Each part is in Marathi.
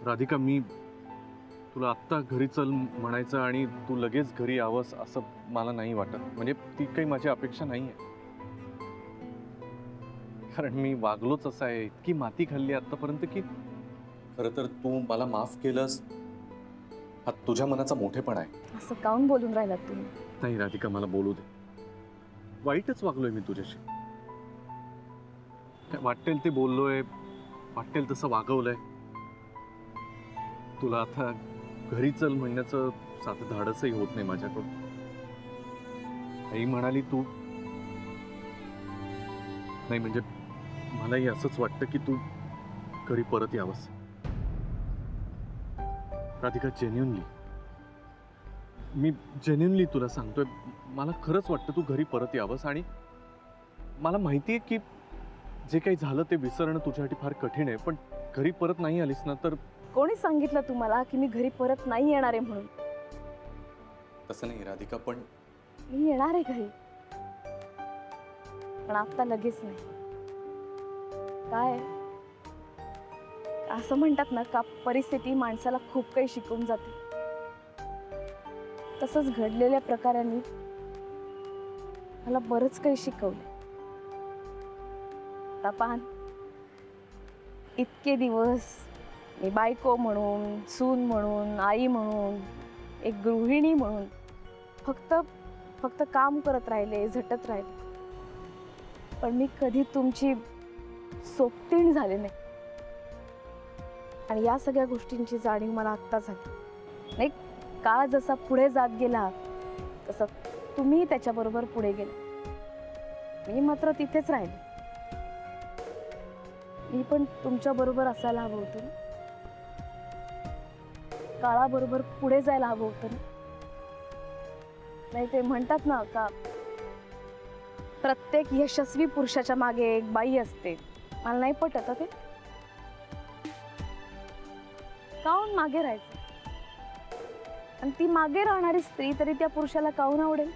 राधिका, मी तुला आत्ता घरी चल म्हणायचं आणि तू लगेच घरी यावंस असं मला नाही वाटत. म्हणजे ती काही माझी अपेक्षा नाही आहे. कारण मी वागलोच असं आहे, इतकी माती खाल्ली आतापर्यंत की खरं तर तू मला माफ केलंस हा तुझ्या मनाचा मोठेपणा आहे. असं काऊन बोलून राहिलात तुम्ही? नाही राधिका, मला बोलू दे. वाईटच वागलोय मी तुझ्याशी. काय वाटेल ते बोललोय, वाटेल तसं वागवलंय. तुला आता घरी चल म्हणण्याचं साधं धाडसही होत नाही माझ्याकडून. आई म्हणाली तू नाही, म्हणजे मलाही असंच वाटतं की तू घरी परत यावंस. राधिका, मी जेन्युनली तुला सांगतोय, मला खरंच वाटतं तू घरी परत यावंस. आणि मला माहिती आहे की जे काही झालं ते विसरणं तुझ्यासाठी फार कठीण आहे, पण घरी परत नाही आलीस ना तर. कोणी सांगितलं तुम्हाला की मी घरी परत नाही येणार आहे म्हणून? तसं नाही राधिका, पण मी येणार आहे घरी, पण आता लगेच नाही. काय असं म्हणतात ना का परिस्थिती माणसाला खूप काही शिकवून जाते. तसंच घडलेल्या प्रकारांनी मला बरंच काही शिकवलं. पाहन इतके दिवस मी बायको म्हणून, सून म्हणून, आई म्हणून, एक गृहिणी म्हणून फक्त काम करत राहिले, झटत राहिले. पण मी कधी तुमची सोबतीण झाले नाही. आणि या सगळ्या गोष्टींची जाणीव मला आत्ता झाली. नाही, काळ जसा पुढे जात गेला तसं तुम्ही त्याच्याबरोबर पुढे गेले. मी मात्र तिथेच राहिले. मी पण तुमच्या बरोबर असायला हवं होतं ना, काळाबरोबर पुढे जायला हवं होतं ना. नाही, ते म्हणतात ना का प्रत्येक यशस्वी पुरुषाच्या मागे एक बाई असते. मला नाही पटत ते. काहून मागे राहायचं? आणि ती मागे राहणारी स्त्री तरी त्या पुरुषाला काहून आवडेल?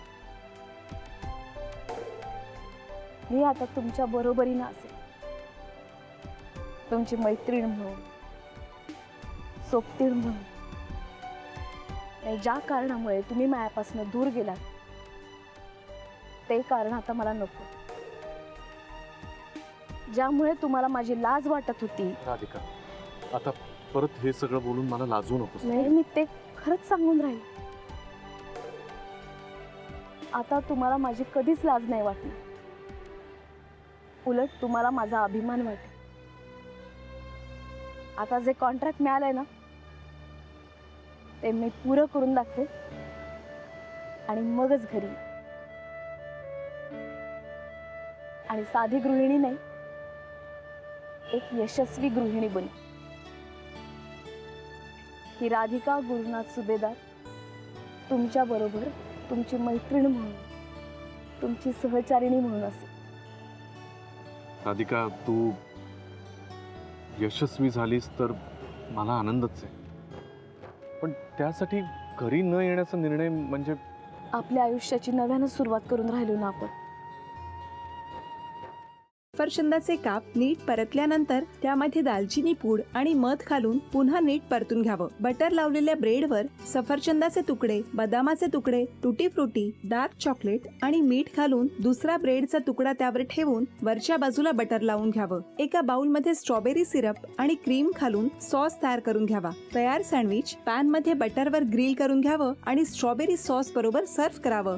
मी आता तुमच्या बरोबरीनं असेल, तुमची मैत्रीण म्हणून, सोबतीण म्हणून. ज्या कारणामुळे तुम्ही माझ्यापासून दूर गेलात ते कारण आता मला नको. ज्यामुळे तुम्हाला माझी लाज वाटत होती. राधिका, आता परत हे सगळं बोलून मला लाजवू नकोस. नाही, मी ते खरंच सांगून राहील. आता तुम्हाला माझी कधीच लाज नाही वाटली. उलट तुम्हाला माझा अभिमान वाटेल. आता जे कॉन्ट्रॅक्ट मिळालंय ना ते मी पुरं करून दाखवे आणि मगच घरी. आणि साधी गृहिणी नाही, एक यशस्वी गृहिणी बन. ही राधिका गुरुनाथ सुभेदार तुमच्या बरोबर तुमची मैत्रीण म्हणून, तुमची सहचारिणी म्हणून असेल. राधिका, तू यशस्वी झालीस तर मला आनंदच आहे. पण त्यासाठी घरी न येण्याचा निर्णय म्हणजे आपल्या आयुष्याची नव्यानं सुरुवात करून राहिलो ना आपण. सफरचंदाचे काप नीट परतल्यानंतर त्यामध्ये दालचिनी पूड आणि मध घालून पुन्हा नीट परतून घ्यावं. बटर लावलेल्या ब्रेडवर सफरचंदाचे तुकडे, बदामाचे तुकडे, टुटी फ्रुटी, डार्क चॉकलेट आणि मीठ घालून दुसरा ब्रेडचा तुकडा त्यावर ठेवून वरच्या बाजूला बटर लावून घ्यावं. एका बाउलमध्ये स्ट्रॉबेरी सिरप आणि क्रीम घालून सॉस तयार करून घ्यावा. तयार सँडविच पॅन मध्ये बटरवर ग्रिल करून घ्यावं आणि स्ट्रॉबेरी सॉस बरोबर सर्व्ह करावं.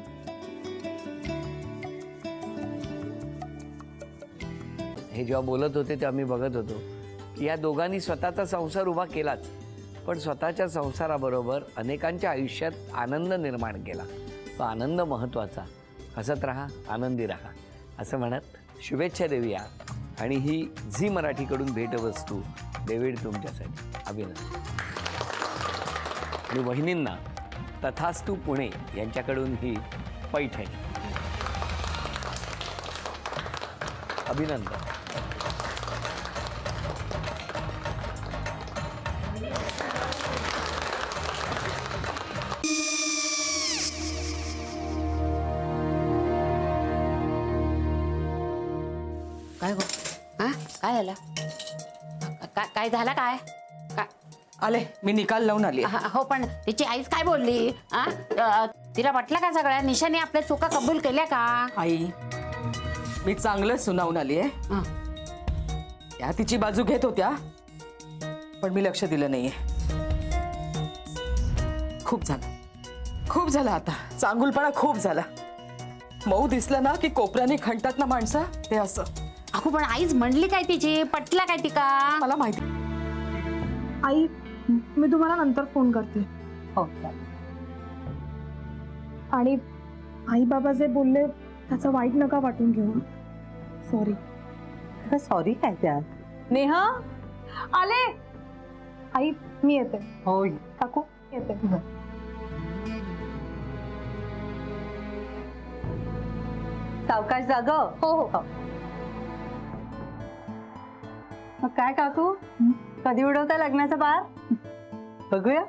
हे जेव्हा बोलत होते तेव्हा मी बघत होतो की या दोघांनी स्वतःचा संसार उभा केलाच, पण स्वतःच्या संसाराबरोबर अनेकांच्या आयुष्यात आनंद निर्माण केला. तो आनंद महत्त्वाचा. हसत राहा, आनंदी राहा असं म्हणत शुभेच्छा देऊया. आणि ही झी मराठीकडून भेटवस्तू डेव्हिड तुमच्यासाठी. अभिनंदन. आणि वहिनींना तथास्तू पुणे यांच्याकडून ही पैठणी. अभिनंदन. काय गो? हा काय झालं? काय झालं? काय आले, मी निकाल लावून आली. हो पण तिची आईच काय बोलली? तिला वाटलं का सगळ्या निशाने आपल्या चुका कबूल केल्या का? आई, मी चांगलं सुनावून आली आहे. हं. त्या तिची बाजू घेत होत्या, पण मी लक्ष दिलं नाहीये. खूप झालं आता. चांगुलपणा खूप झाला. मऊ दिसलं ना की कोपऱ्याने खणतात ना माणसं, ते असं. अगो पण आईच म्हणली काय तिची? पटला काय ती का? मला माहिती. आई, मी तुम्हाला नंतर फोन करते. हो आणि आई बाबा जे बोलले त्याचं वाईट नका वाटून घेऊ. सॉरी. सॉरी काय त्या? नेहा आले. आई मी येते. हो काकू येते. सावकाश जाग. हो हो. मग काय काकू, कधी उडवता लग्नाचा बार? बघूया.